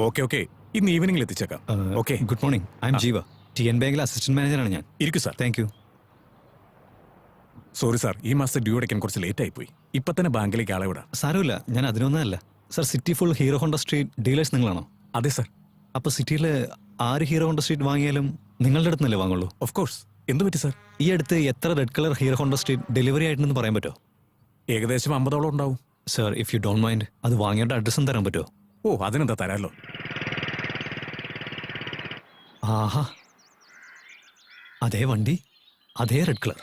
Okay okay, ഇന്ന് ഈവനിംഗിൽ എത്തിച്ചേക്കാം. Okay. Good morning, I am Jeeva, TN ബാങ്കിലെ അസിസ്റ്റന്റ് മാനേജറാണ് ഞാൻ. ഇരിക്കൂ sir. Thank you. Sorry sir, ഈ മാസത്തെ ഡ്യൂ അടയ്ക്കാൻ കുറച്ച് ലേറ്റ് ആയിപ്പോയി. ഇപ്പൊ തന്നെ ബാങ്കിലേക്ക് ആളെ വിടാം. സാരമില്ല, ഞാൻ അതിനൊന്നല്ല. Sir, city full Hero Honda street dealers നിങ്ങളാണോ? അതെ സാർ. അപ്പോൾ സിറ്റിയിൽ ആര് ഹീറോ ഹോണ്ട സ്ട്രീറ്റ് വാങ്ങിയാലും നിങ്ങളുടെ അടുത്ത് നിന്നല്ലേ വാങ്ങുള്ളൂ? Of course. എന്ത് പറ്റി സാർ? ഈ അടുത്ത് എത്ര red colour Hero Honda street delivery ആയിട്ടുണ്ടെന്ന് പറയാൻ പറ്റുമോ? ഏകദേശം 50ഓളം ഉണ്ടാവും. Sir, if you don't mind, അത് വാങ്ങിയുടെ അഡ്രസ്സും തരാൻ പറ്റുമോ? ഓ, അതിനെന്താ, തരാമല്ലോ. ആഹാ, അതേ വണ്ടി, അതേ red colour.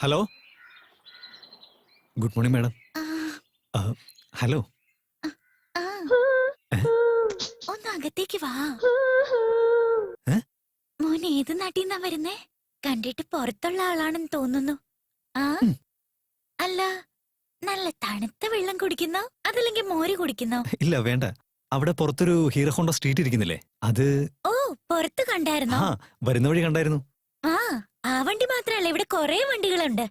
Hello, good morning madam. Hello, ഒന്ന് അകത്തേക്ക് വാ. മോൻ ഏത് നാട്ടിന്നാ വരുന്നേ? കണ്ടിട്ട് പുറത്തുള്ള ആളാണെന്ന് തോന്നുന്നു. ആ, അല്ല, നല്ല തണുത്ത വെള്ളം കുടിക്കുന്നോ അതല്ലെങ്കിൽ മോര് കുടിക്കുന്നോ? ഇല്ല വേണ്ട, അവിടെ പുറത്തൊരു ഹീറോ ഹോണ്ട സ്ട്രീറ്റ് ഇരിക്കുന്നില്ലേ, അത്. ഓ, പുറത്ത് കണ്ടായിരുന്നോ? ആ, വരുന്ന വഴി കണ്ടായിരുന്നു. ആ വണ്ടി മാത്രല്ല, ഇവിടെ കൊറേ വണ്ടികളുണ്ട്.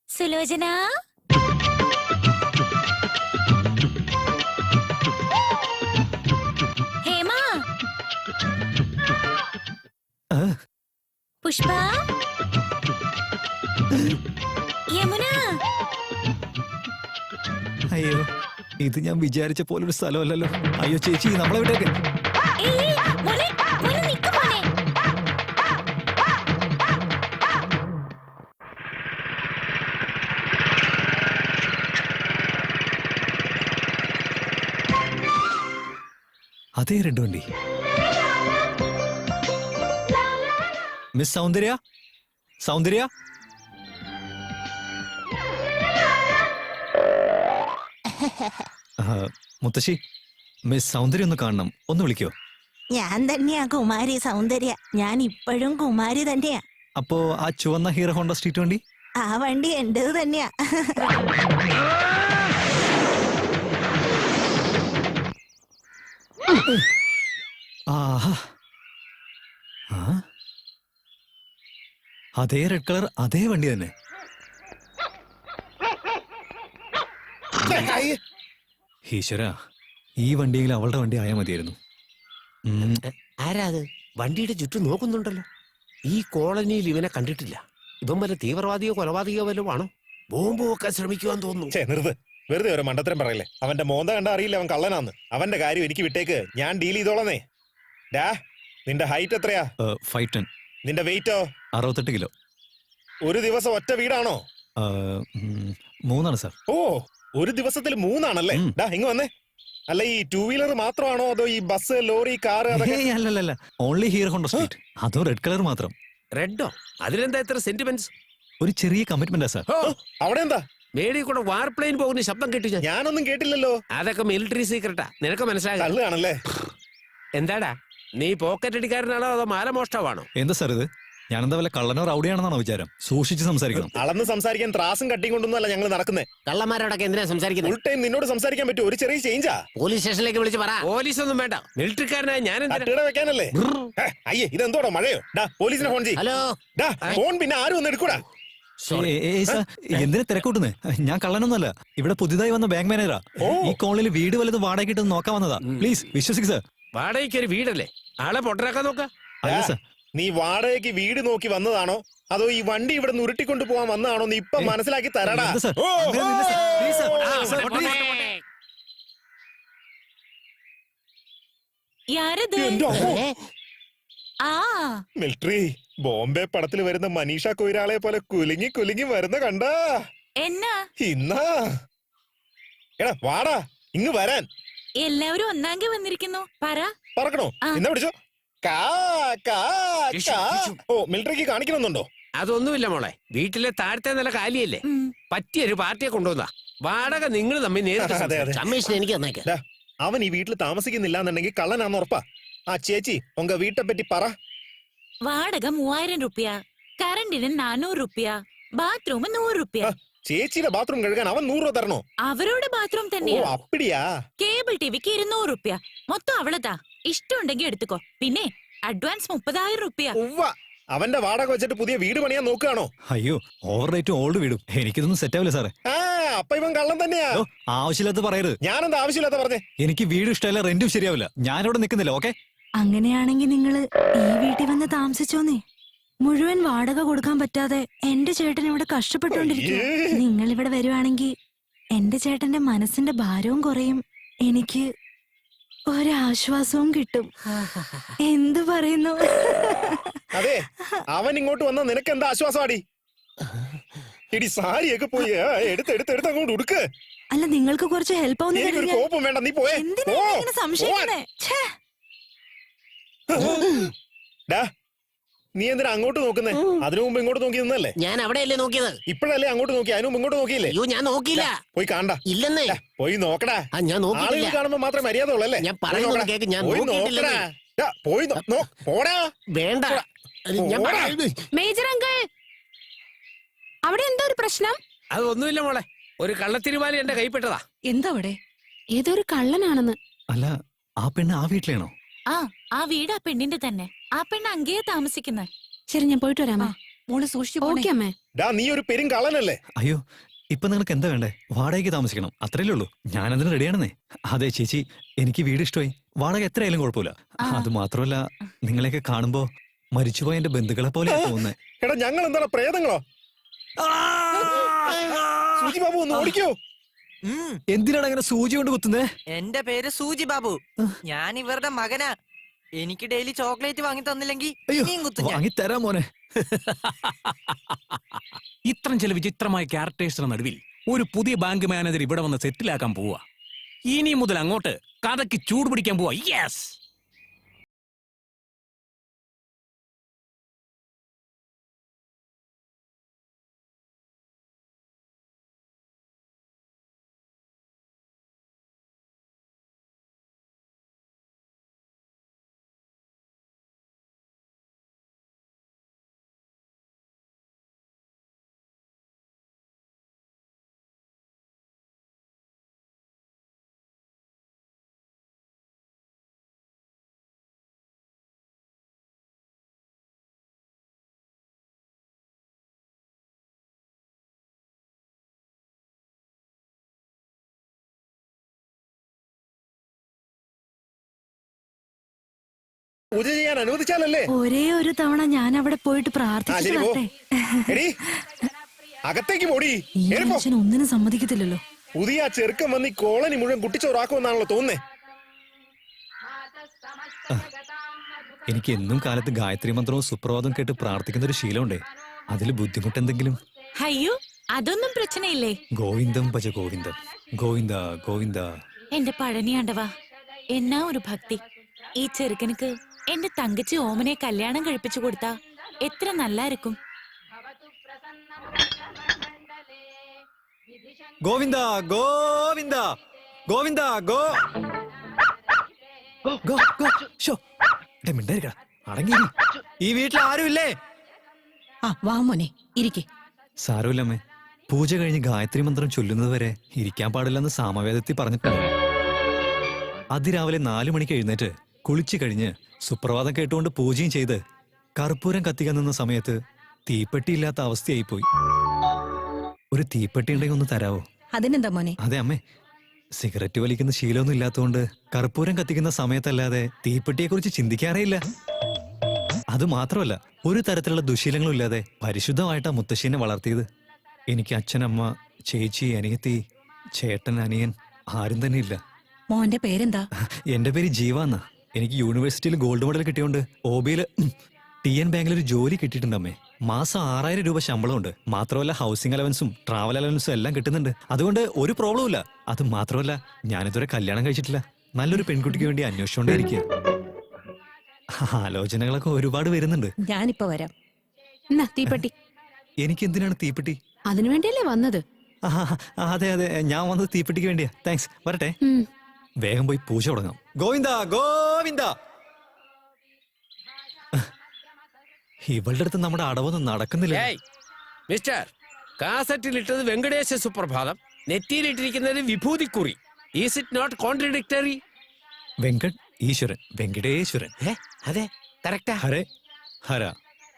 സുലോചന, ഹേമ, പുഷ്പ, യമുന. അയ്യോ, ഇത് ഞാൻ വിചാരിച്ച പോലൊരു സ്ഥലമല്ലല്ലോ. അയ്യോ ചേച്ചി, നമ്മളെ വിട്ടേക്ക്. മോനെ, മോനെ നിക്ക് മോനെ. അതേ റെഡ് വണ്ടി. മിസ് സൗന്ദര്യ, സൗന്ദര്യ. മുത്തശ്ശി, മിസ് സൗന്ദര്യ ഒന്ന് കാണണം, ഒന്ന് വിളിക്കോ? ഞാൻ തന്നെയാ കുമാരി സൗന്ദര്യ, ഞാൻ ഇപ്പോഴും കുമാരി തന്നെയാ. അപ്പോ ആ ചുവന്ന ഹീറോ ഹോണ്ട സ്ട്രീറ്റ് വണ്ടി? ആ വണ്ടി എന്റേത് തന്നെയാ. ആഹാ, അതേ റെഡ് കളർ, അതേ വണ്ടി തന്നെ. ഈശ്വര, ഈ വണ്ടിയെങ്കിൽ അവളുടെ വണ്ടി ആയാൽ മതിയായിരുന്നു. ആരാ അത് വണ്ടിയുടെ ചുറ്റും നോക്കുന്നുണ്ടല്ലോ? ഈ കോളനിയിൽ ഇവനെ കണ്ടിട്ടില്ല. ഇവൻ വല്ല തീവ്രവാദിയോ കൊലപാതകയോ വല്ലതും ആണോ? ബോംബ് വെക്കാൻ ശ്രമിക്കുവാൻ തോന്നുന്നു. വെറുതെ ഒരു മണ്ടത്തരം പറയല്ലേ. അവന്റെ മോന്ത കണ്ട അറിയില്ല അവൻ കള്ളനാന്ന്. അവന്റെ കാര്യം എനിക്ക് വിട്ടേക്ക്, ഞാൻ ഡീൽ ചെയ്തോളന്നേ. ഡാ, നിന്റെ ഹൈറ്റ് എത്രയാ? 5'10". നിന്റെ വെയിറ്റോ? 68 കിലോ. ഒരു ദിവസം ഒറ്റ വീടാണോ? 3 സാർ. ഓ, ഒരു ദിവസത്തിൽ 3 ഡാ, ഇങ്ങ് വന്നേ. അല്ല, ഈ 2 വീലർ മാത്രമാണോ അതോ ഈ ബസ്, ലോറി, കാറ്? അല്ലല്ല, ഓൺലി ഹീറോ ഹോണ്ട സ്ട്രീറ്റ്, അതും റെഡ് കളർ മാത്രം. റെഡോ? അതിലെന്താ ഇത്ര സെന്റിമെന്റ്സ്? ഒരു ചെറിയ കമ്മിറ്റ്മെന്റാ സാർ. അവിടെ എന്താ മേടി കൂടെ വാർപ്ലെയിൻ പോകുന്ന ശബ്ദം കേട്ടു ഞാൻ. ഞാനൊന്നും കേട്ടില്ലല്ലോ. അതൊക്കെ മിലിറ്ററി സീക്രട്ടാ, നിനക്ക് മനസ്സിലാകാം. കള്ളാണല്ലേ? എന്താടാ, നീ പോക്കറ്റ് അടിക്കാരനാണോ അതോ മാലമോഷ്ടാവാണോ? എന്താ സാർ ഇത്? ഞാനെന്താ വല്ല കള്ളനോ റൗഡിയാണെന്നാണോ വിചാരം? സൂക്ഷിച്ച് സംസാരിക്കണം. അളന്ന് സംസാരിക്കാൻ ത്രാസും കട്ടിയും കൊണ്ടൊന്നും അല്ല ഞങ്ങൾ നടക്കുന്നേ. കള്ളന്മാരോടൊക്കെ എന്തിനാ സംസാരിക്കുന്നത്? ഫുൾ ടൈം നിന്നോട് സംസാരിക്കാൻ പറ്റും. ഒരു ചെറിയ ചേഞ്ചാ. പോലീസ് സ്റ്റേഷനിലേക്ക് വിളിച്ച് പറ. പോലീസ് ഒന്നും വേണ്ട, മിലിറ്ററിക്കാരനായ ഞാൻ വെക്കാനല്ലേ? അയ്യേ, ഇതെന്തോടോ മഴയോ? ഡാ, പോലീസിനെ ഫോൺ ചെയ്യ്. ഹലോ. ഡാ, ഫോൺ പിന്നെ ആരും ഒന്ന് എടുക്കൂടാ. എന്തിനാ തിരക്കൂട്ടുന്നേ? ഞാൻ കള്ളനൊന്നുമല്ല, ഇവിടെ പുതിയതായി വന്ന ബാങ്ക് മാനേജറാ. ഈ കോളനിയിൽ വീട് വല്ലതും വാടക കിട്ടുന്ന നോക്കാൻ വന്നതാ. പ്ലീസ് വിശ്വസിക്ക് സാർ. വാടകയ്ക്ക് ഒരു വീടല്ലേ, ആളെ പൊട്ടരാക്കാൻ നോക്ക. അല്ല സാർ, നീ വാടകയ്ക്ക് വീട് നോക്കി വന്നതാണോ അതോ ഈ വണ്ടി ഇവിടെ ഉരുട്ടിക്കൊണ്ടു പോവാൻ വന്നതാണോ നീ ഇപ്പൊ മനസ്സിലാക്കി തരടാ. മിലിറ്ററി ബോംബെ പടത്തിൽ വരുന്ന മനീഷ കൊയ്രാളെ പോലെ കുലുങ്ങി കുലുങ്ങി വരുന്ന കണ്ടാ എന്നാ ഇന്നാ. എടാ വാടാ, ഇങ്ങ് വരാൻ. എല്ലാവരും ഒന്നാങ്കി വന്നിരിക്കുന്നു. പറക്കണോ? എന്നാ പിടിച്ചോ. ഓ, മിലിറ്ററിക്ക് കാണിക്കണമെന്നുണ്ടോ? അതൊന്നുമില്ല മോളെ, വീട്ടിലെ താഴത്തെ നില കാലിയല്ലേ, പറ്റിയൊരു പാർട്ടിയെ കൊണ്ടുവന്നാ. വാടക നിങ്ങൾ തമ്മിൽ കമ്മീഷൻ എനിക്ക് തന്നേക്കാം. അവൻ ഈ വീട്ടിൽ താമസിക്കുന്നില്ല എന്നുണ്ടെങ്കിൽ കള്ളനാന്ന് ഉറപ്പാ. ആ ചേച്ചി ഉങ്ക വീട്ടെ പറ്റി പറ. വാടക 3000 രൂപ, കറണ്ടിന് 400 രൂപ, ബാത്റൂം 100 രൂപ. ചേച്ചിയുടെ ബാത്റൂം കഴുകാൻ അവൻ 100 രൂപ തരണോ? അവരോട് ബാത്റൂം തന്നെയാ. അപ്പടിയാ. കേബിൾ ടിവിക്ക് 200 രൂപ. മൊത്തം അവളതാ. ഇഷ്ടമുണ്ടെങ്കിൽ എടുത്തുക്കോ. പിന്നെ അഡ്വാൻസ് 30,000 രൂപ. അവന്റെ വാടക വെച്ചിട്ട് പുതിയ വീട് പണിയാൻ നോക്കുകയാണോ? അയ്യോ, ഓവർ റേറ്റും ഓൾഡ് വീടും എനിക്കിതൊന്നും സെറ്റ് ആവില്ല സാറേ. ആ അപ്പൊ ഇവൻ കള്ളൻ തന്നെയാ. ഓ, ആവശ്യമില്ലാത്ത പറയരുത്. ഞാനെന്താ ആവശ്യമില്ലാത്ത പറഞ്ഞേ? എനിക്ക് വീട് ഇഷ്ടമല്ല, റെന്റും ശരിയാവില്ല. ഞാനിവിടെ നിൽക്കുന്നില്ല. ഓക്കെ, അങ്ങനെയാണെങ്കിൽ നിങ്ങള് ഈ വീട്ടിൽ വന്ന് താമസിച്ചോന്നേ. മുഴുവൻ വാടക കൊടുക്കാൻ പറ്റാതെ എന്റെ ചേട്ടൻ ഇവിടെ കഷ്ടപ്പെട്ടുകൊണ്ടിരിക്കുക. നിങ്ങൾ ഇവിടെ വരുവാണെങ്കിൽ എന്റെ ചേട്ടന്റെ മനസ്സിന്റെ ഭാരവും കുറയും, എനിക്ക് ഒരാശ്വാസവും കിട്ടും. എന്തു പറയുന്നു? അതെ, അവൻ ഇങ്ങോട്ട് വന്ന നിനക്ക് എന്താ ആശ്വാസമാടി? എടി സാരിയൊക്കെ പോയി എടുത്ത് അങ്ങോട്ട് ഉടുക്ക്. അല്ല, നിങ്ങൾക്ക് കുറച്ച് ഹെൽപ്പ് എനിക്കൊരു കോപ്പം വേണ്ട, നീ പോയേ. എന്തിനാ ഇങ്ങനെ സംശയിക്കുന്നേ? ഛേ. ഡാ, നീ എന്തിനാ അങ്ങോട്ട് നോക്കുന്നേ? അതിനു മുമ്പ് ഇങ്ങോട്ട് നോക്കി നിന്നല്ലേ? ഞാൻ അവിടെയല്ലേ നോക്കിയത്. ഇപ്പഴല്ലേ അങ്ങോട്ട് നോക്കി, അതിനു മുമ്പ് ഇങ്ങോട്ട് നോക്കിയില്ലേ? അയ്യോ, ഞാൻ നോക്കിയില്ല. പോയി കാണണ്ട. ഇല്ലെന്നേ. പോയി നോക്കടാ. ഞാൻ ആളുകൾ നോക്കിയില്ല. കാണുമ്പോ മാത്രമേ മര്യാദ ഉള്ളല്ലേ? ഞാൻ പറയുന്നത് കേക്ക്. ഞാൻ പോയി നോക്കിയിട്ടില്ലെന്നേ. നോക്കടാ. ഡാ, പോയി പോടാ. വേണ്ട. ഞാൻ പോടാ. മേജർ അങ്കിൾ, അവിടെ എന്താ ഒരു പ്രശ്നം? അതൊന്നുമില്ല മോളെ, ഒരു കള്ളത്തിരുമാലി എന്റെ കൈപ്പെട്ടതാ. എന്താ അവിടെ? ഏതൊരു കള്ളനാണെന്ന്. അല്ല, ആ പെണ്ണ് ആ വീട്ടിലാണോ? ആ വീട് ആ പെണ്ണിന്റെ തന്നെ. ആ പെണ്ണ് അങ്ങേ താമസിക്കുന്നത്. ശരി, ഞാൻ പോയിട്ട് വരാമേ. മോള് സൂക്ഷിച്ചു. ഓക്കെ അമ്മേ. ഡാ, നീ ഒരു പെരും കള്ളനല്ലേ? അയ്യോ, ഇപ്പൊ നിങ്ങൾക്ക് എന്താ വേണ്ടേ? വാടകയ്ക്ക് താമസിക്കണം, അത്രയല്ലേ ഉള്ളൂ. ഞാനതിന് റെഡിയാണെന്നേ. അതെ ചേച്ചി, എനിക്ക് വീട് ഇഷ്ടമായി. വാടക എത്രയായാലും കുഴപ്പമില്ല. അത് മാത്രമല്ല, നിങ്ങളെയൊക്കെ കാണുമ്പോ മരിച്ചുപോയ എന്റെ ബന്ധുക്കളെ പോലെ തോന്നുന്നേ. എടാ, ഞങ്ങൾ എന്താണ് പ്രേതങ്ങളോ? സൂചി ബാബു ഒന്ന് ഓടിക്കോ. എന്തിനാണ് അങ്ങനെ സൂചി കൊണ്ട് കുത്തുന്നേ? എന്റെ പേര് സൂജി ബാബു. ഞാൻ ഇവരുടെ മകനാ. എനിക്ക് ഡെയിലി ചോക്ലേറ്റ് വാങ്ങി തന്നില്ലെങ്കിൽ ഇനിയും കുത്തും ഞാൻ. വാങ്ങി തരാം മോനെ. ഇത്രയും ചില വിചിത്രമായ ക്യാരക്ടേഴ്സിന് നടുവിൽ ഒരു പുതിയ ബാങ്ക് മാനേജർ ഇവിടെ വന്ന് സെറ്റിലാക്കാൻ പോവാ. ഇനി മുതൽ അങ്ങോട്ട് കഥയ്ക്ക് ചൂട് പിടിക്കാൻ പോവാ. യെസ്. പൂജ ചെയ്യാൻ അനുവദിച്ചാലല്ലേ? ഒരേ ഒരു തവണ ഞാൻ അവിടെ പോയിട്ട് പ്രാർത്ഥിച്ചു ശരി, പോ. വരട്ടെ. എടി, അകത്തേക്ക് പോടി. ഈ കേറി പോ. മനുഷ്യൻ ഒന്നിനും സമ്മതിക്കത്തില്ലല്ലോ. പുതിയ ആ ചെറുക്കൻ വന്ന് ഈ കോളനി മുഴുവൻ കുട്ടിച്ചോറാക്കുമെന്നാണല്ലോ തോന്നുന്നേ. എനിക്ക് എന്നും കാലത്ത് ഗായത്രി മന്ത്രവും സുപ്രഭാതവും കേട്ട് പ്രാർത്ഥിക്കുന്ന ഒരു ശീലമുണ്ടേ. അതിൽ ബുദ്ധിമുട്ടെന്തെങ്കിലും? അയ്യോ, അതൊന്നും പ്രശ്നയില്ലേ. ഗോവിന്ദം ഭജ ഗോവിന്ദം, ഗോവിന്ദ ഗോവിന്ദ. എന്റെ പഴനിയാണ്ടവാ, എന്നാ ഒരു ഭക്തി. ഈ ചെറുക്കനുക്ക് എന്റെ തങ്കച്ചി ഓമനെ കല്യാണം കഴിപ്പിച്ചു കൊടുത്താ എത്ര നല്ലായിരിക്കും. ഗോവിന്ദ ഗോവിന്ദ ഗോവിന്ദ ഗോ ഗോ ഗോ. ശോ, മിണ്ടായിരിക്കടാ, അടങ്ങിയിരി. ഈ വീട്ടിൽ ആരുമില്ലേ? വാ മോനെ, ഇരിക്കെ. സാരമില്ലമ്മേ, പൂജ കഴിഞ്ഞ് ഗായത്രി മന്ത്രം ചൊല്ലുന്നത് വരെ ഇരിക്കാൻ പാടില്ലെന്ന് സാമവേദത്തിൽ പറഞ്ഞിട്ടുണ്ട്. അതിരാവിലെ 4 മണിക്ക് എഴുന്നേറ്റ് കുളിച്ചു കഴിഞ്ഞ് സുപ്രഭാതം കേട്ടുകൊണ്ട് പൂജയും ചെയ്ത് കർപ്പൂരം കത്തിക്കാൻ നിന്ന സമയത്ത് തീപ്പെട്ടിയില്ലാത്ത അവസ്ഥയായിപ്പോയി. ഒരു തീപ്പെട്ടി ഉണ്ടെങ്കിൽ ഒന്ന് തരാവോ? അതിനെന്താ മോനെ? അതെ അമ്മേ, സിഗരറ്റ് വലിക്കുന്ന ശീലമൊന്നും ഇല്ലാത്തതുകൊണ്ട് കർപ്പൂരം കത്തിക്കുന്ന സമയത്തല്ലാതെ തീപ്പെട്ടിയെ കുറിച്ച് ചിന്തിക്കാറേയില്ല. അത് മാത്രമല്ല, ഒരു തരത്തിലുള്ള ദുശീലങ്ങളും ഇല്ലാതെ പരിശുദ്ധമായിട്ടാ മുത്തശ്ശീനെ വളർത്തിയത്. എനിക്ക് അച്ഛനമ്മ, ചേച്ചി, അനിയത്തി, ചേട്ടൻ, അനിയൻ ആരും തന്നെ ഇല്ല. മോന്റെ പേരെന്താ? എന്റെ പേര് ജീവ എന്നാ. എനിക്ക് യൂണിവേഴ്സിറ്റിയിൽ ഗോൾഡ് മെഡൽ കിട്ടിയോണ്ട് ഒബിയില് TN ബാങ്കിൽ ഒരു ജോലി കിട്ടിയിട്ടുണ്ടമ്മേ. മാസം 6000 രൂപ ശമ്പളമുണ്ട്. മാത്രമല്ല ഹൗസിംഗ് അലവൻസും ട്രാവൽ അലവൻസും എല്ലാം കിട്ടുന്നുണ്ട്. അതുകൊണ്ട് ഒരു പ്രോബ്ലം ഇല്ല. അത് മാത്രമല്ല, ഞാനിതുവരെ കല്യാണം കഴിച്ചിട്ടില്ല. നല്ലൊരു പെൺകുട്ടിക്ക് വേണ്ടി അന്വേഷിച്ചുകൊണ്ടേയിരിക്കുക. ആലോചനകളൊക്കെ ഒരുപാട് വരുന്നുണ്ട്. ഞാനിപ്പോ വരാം. എന്നാ തീപ്പെട്ടി. എനിക്ക് എന്തിനാണ് തീപ്പെട്ടി? അതിനു വേണ്ടിയല്ലേ വന്നത്? അതെ അതെ, ഞാൻ വന്നത് തീപ്പെട്ടിക്ക് വേണ്ടിയാ. താങ്ക്സ്, വരട്ടെ. വേഗം പോയി പൂജ തുടങ്ങാം. ഗോവിന്ദ ഗോവിന്ദ. ഇവളുടെ അടുത്ത് നമ്മുടെ അടവൊന്നും നടക്കുന്നില്ല. മിസ്റ്റർ, കാസറ്റിലിട്ടത് വെങ്കടേശ സുപ്രഭാതം, നെറ്റിയിലിട്ടിരിക്കുന്നത് വിഭൂതിക്കുറി. Is it not contradictory? Venkat Eswaran, Venkateswaran. അതെ, കറക്റ്റാ. ഹരേ ഹര.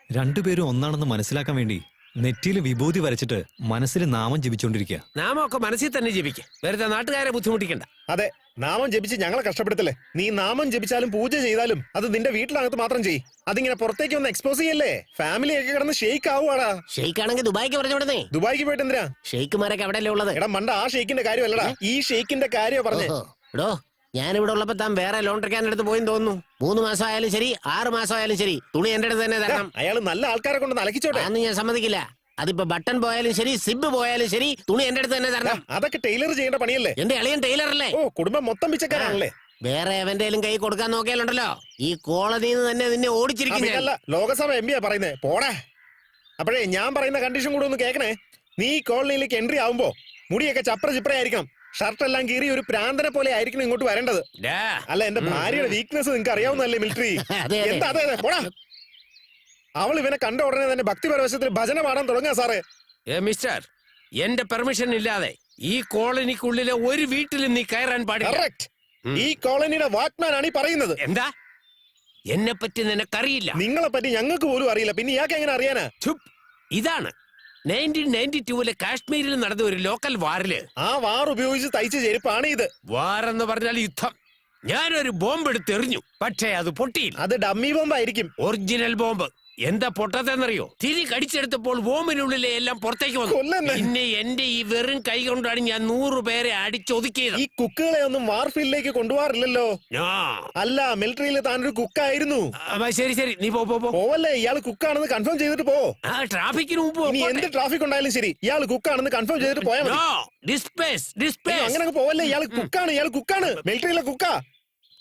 രണ്ടുപേരും ഒന്നാണെന്ന് മനസ്സിലാക്കാൻ വേണ്ടി നെറ്റിയിൽ വിഭൂതി വരച്ചിട്ട് മനസ്സിൽ നാമം ജപിച്ചോണ്ടിരിക്കുക. നാമൊക്കെ മനസ്സിൽ തന്നെ ജപിക്കും, വെറുതെ നാട്ടുകാരെ ബുദ്ധിമുട്ടിക്കണ്ട. അതെ, നാമം ജപിച്ച് ഞങ്ങളെ കഷ്ടപ്പെടുത്തല്ലേ. നീ നാമം ജപിച്ചാലും പൂജ ചെയ്താലും അത് നിന്റെ വീട്ടിനകത്ത് മാത്രം ചെയ്യ്. അതിങ്ങനെ പുറത്തേക്ക് ഒന്ന് എക്സ്പോസ് ചെയ്യല്ലേ. ഫാമിലി ഒക്കെ കിടന്ന് ഷെയ്ക്ക് ആവുവാടാ. ഷെയ്ക്ക് ആണെങ്കിൽ ദുബായിക്ക് പറഞ്ഞോടേ. ദുബായിക്ക് പോയിട്ട് എന്തിനാ? ഷെയ്ക്കുമാരൊക്കെ എവിടെയല്ലേ ഉള്ളത്? എടാ മണ്ട, ആ ഷെയ്ക്കിന്റെ കാര്യമല്ലടാ, ഈ ഷെയ്ക്കിന്റെ കാര്യമാ പറഞ്ഞേ. എടോ, ഞാനിവിടെ ഉള്ളപ്പോ താൻ വേറെ ലോൺ എടുക്കാൻ എടുത്ത് പോയെന്ന് തോന്നുന്നു. 3 മാസം ആയാലും ശരി, 6 മാസം ആയാലും ശരി, തുണി എന്റെ അടുത്ത് തന്നെ തരണം. അയാൾ നല്ല ആൾക്കാരെ കൊണ്ട് അലക്കിച്ചോട്ടെ. അന്ന് ഞാൻ സമ്മതിക്കില്ല. അതിപ്പോ ബട്ടൺ പോയാലും ശരി, സിബ് പോയാലും ശരി, തുണി എന്റെ അടുത്ത് തന്നെ തരണം. അതൊക്കെ ടൈലർ ചെയ്യേണ്ട പണിയല്ലേ. എന്റെ അളിയൻ ടൈലർ അല്ലേ? ഓ, കുടുംബം മൊത്തം പിച്ചക്കാരാണല്ലേ. വേറെ എവന്റെയും കൈ കൊടുക്കാൻ നോക്കിയാലുണ്ടല്ലോ, ഈ കോളനിയിൽ നിന്ന് തന്നെ നിന്നെ ഓടിച്ചിരിക്കും ഞാൻ. അല്ല, ലോകസഭ എം പിയാ പറയുന്നേ, പോടാ. അപ്പോഴേ ഞാൻ പറയുന്ന കണ്ടീഷൻ കൂടെ ഒന്ന് കേൾക്കണേ. നീ ഈ കോളനിയിലേക്ക് എൻട്രി ആവുമ്പോ മുടിയൊക്കെ ചപ്ര ചിപ്രയായിരിക്കണം, ഷർട്ട് എല്ലാം കീറി ഒരു പ്രാന്തനെ പോലെ ആയിരിക്കണം ഇങ്ങോട്ട് വരേണ്ടത്. അല്ല, എന്റെ ഭാര്യയുടെ വീക്ക്നെസ് നിങ്ങൾക്ക് അറിയാവുന്നല്ലേ മിലിറ്ററി. അതെ, അതെ. എന്താ? അതെ, പോടാ. അവൾ ഇവനെ കണ്ട ഉടനെ തന്നെ ഭക്തിപരവശത്തിൽ ഭജന പാടാൻ തുടങ്ങാ സാറേ. മിസ്റ്റർ, എന്റെ പെർമിഷൻ ഇല്ലാതെ ഈ കോളനിക്കുള്ളിലെ ഒരു വീട്ടിലും നീ കയറാൻ പാടില്ല. കറക്റ്റ്. ഈ കോളനിയുടെ വാച്ച്മാൻ ആണ് ഈ പറയുന്നത്. എന്താ? എന്നെ പറ്റി നിനക്കറിയില്ല. നിങ്ങളെ പറ്റി ഞങ്ങൾക്ക് പോലും അറിയില്ല, പിന്നെ ഇയാൾക്ക് എങ്ങനെ അറിയാനാ? ചുപ്. ഇതാണ് 1992 കാശ്മീരിൽ നടന്ന ഒരു ലോക്കൽ വാറില് ആ വാർ ഉപയോഗിച്ച് തയ്ച്ച ചെരുപ്പാണ് ഇത്. വാറെന്ന് പറഞ്ഞാൽ യുദ്ധം. ഞാനൊരു ബോംബ് എടുത്തെറിഞ്ഞു, പക്ഷേ അത് പൊട്ടിയില്ല. അത് ഡമ്മി ബോംബായിരിക്കും. Original bomb. എന്താ പൊട്ടത്തെന്നറിയോ? തിരി കടിച്ചെടുത്തപ്പോൾ ബോംബിനുള്ളിലെ എല്ലാം പുറത്തേക്ക് വന്നു. കൊല്ലന്നെ. പിന്നെ എന്റെ ഈ വെറും കൈ കൊണ്ടാണ് ഞാൻ 100 പേരെ അടിച്ചൊതുക്കിയത്. ഈ കുക്കുകളെ ഒന്നും വാർഫീൽഡിലേക്ക് കൊണ്ടുപോകാറില്ലല്ലോ. അല്ല, മിലിറ്ററിയിൽ താനൊരു കുക്കായിരുന്നു. ശരി ശരി, നീ പോ. പോവല്ലേ, ഇയാൾ കുക്കാണെന്ന് കൺഫേം ചെയ്തിട്ട് പോ. ട്രാഫിക്കിന് മുമ്പ് ഇനി എന്ത് ട്രാഫിക് ഉണ്ടായാലും ശരി, ഇയാൾ കുക്കാണെന്ന് കൺഫേം ചെയ്തിട്ട് പോയാൽ മതി. അങ്ങനെ പോവല്ലേ, ഇയാൾ കുക്കാണ്, മിലിറ്ററിയിലെ കുക്കാ.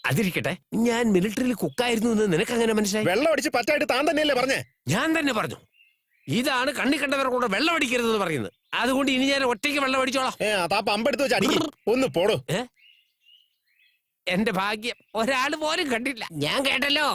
അതിരിക്കട്ടെ, ഞാൻ മിലിറ്ററിയിൽ കുക്കായിരുന്നു എന്ന് നിനക്ക് അങ്ങനെ മനസ്സിലായി? വെള്ളം അടിച്ച് പറ്റായിട്ട് താൻ തന്നെയല്ലേ പറഞ്ഞേ? ഞാൻ തന്നെ പറഞ്ഞു. ഇതാണ് കണ്ണി കണ്ടവർ കൂടെ വെള്ളം അടിക്കരുതെന്ന് പറയുന്നത്. അതുകൊണ്ട് ഇനി ഞാൻ ഒറ്റയ്ക്ക് വെള്ളം അടിച്ചോളാം. താ പമ്പെടുത്ത് വെച്ച് അടിക്കും. ഒന്ന് പോടോ. എന്റെ ഭാഗ്യം, ഒരാള് പോലും കണ്ടില്ല. ഞാൻ കേട്ടല്ലോ.